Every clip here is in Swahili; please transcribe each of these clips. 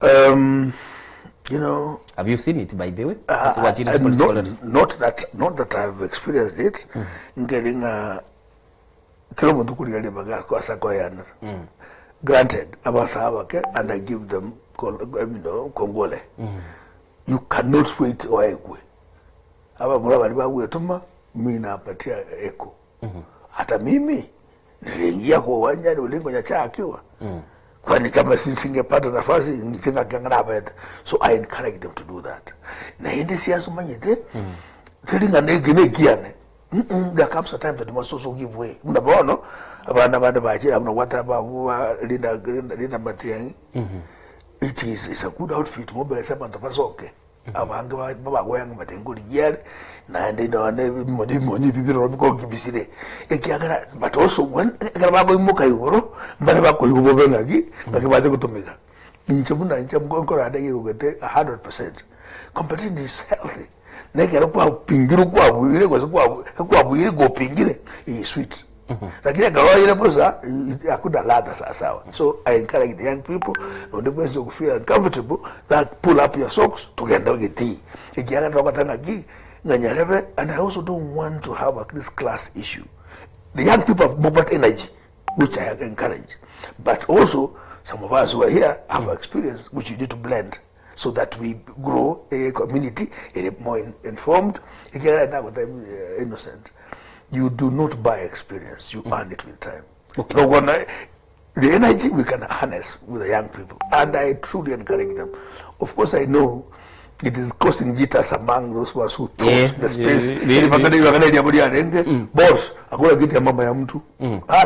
You know, have you seen it, by the way? Not that I've experienced it. Getting kilometer kuri baga kwa sakoyana. Granted, abasabake, and I give them Kongole. You cannot wait or ekwe. Aba muraba liba wetuma mina patia eko. Hata mimi niliingia kwa uwanja ni ulingo nyacha akiwa. Kwani kama singepata nafasi nitinga kangana beta. So I encourage them to do that. Na hindi siasa manyete. Tilinga negine kiane. There comes a time that you must also give way. Munabono abana baje abuna wataba linda matiangi. It is a good outfit. Mobile sabanta pasoke. Abantu baba goyanga matenguli yere na ndino ne moni bibiro biko kibisire ekiagara but also when baba imuka yoro bana bako yubo benagi bakibate kutumika nchebuna nchemgokora adage ugete 100%. Competition is healthy. Nekera kwa pingiru kwa buire kwa buire go pingire is sweet. Lakini gawa ile posa akuda ladha sawa. So I encourage the young people on the basis of feel uncomfortable that pull up your socks to get tea. And I also don't want to have this class issue. The young people have movement energy, which I encourage. But also, some of us who are here have experience, which you need to blend so that we grow a community more informed, innocent. You do not buy experience, you earn it with time. Okay. So when the energy we can harness with the young people, and I truly encourage them. Of course, I know it is causing jitters among those who thought the space. Boss, akula kitu ya mama ya mtu.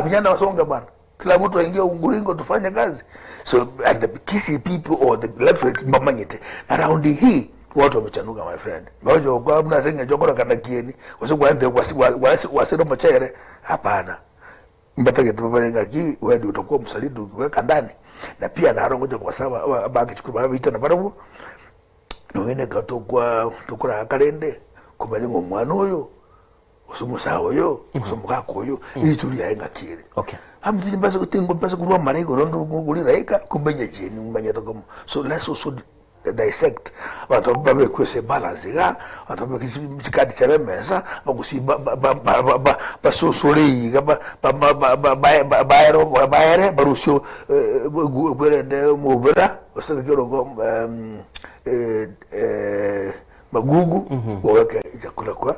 Vijana wasonga bana. Kila mtu aingia unguringo tufanye kazi. So, and the kisi people or the electorate mamanyete around here. Watu wamechanuka, my friend. Ngoja kwa mna senga jokora kana kieni. Wasiro machere hapana. Mbatake tupafanya ki wewe utakuwa msaliti ukiweka ndani. Na pia na rongo kwa sababu baki chukua vita na barabu. Noene gato kwa tukura akalende kubalingo mwana oyo. Usumusawo yo, usumukako yo. Ituri yaenga kire. Okay. Hamdini basi kutingo basi kuwa mariko rondo ngulira eka kumbenya chini mbanya tokomo. So let's also dissect watu babe kwese balance ga watu babe kikadi cha mesa bakusi basosori ga baere barusho gwerende mubera wasakiro go magugu waweke chakula kwa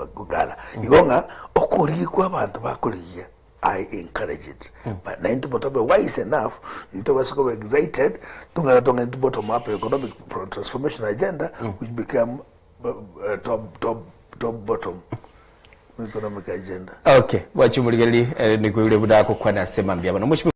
kugala igonga okori kwa abantu bakuriye. I encourage it. But 90% wise enough, you was so excited, to bottom up economic transformation agenda, which became top bottom economic agenda. Okay, wachu muligali ni kwa yule budako kwa nasema mbia bana.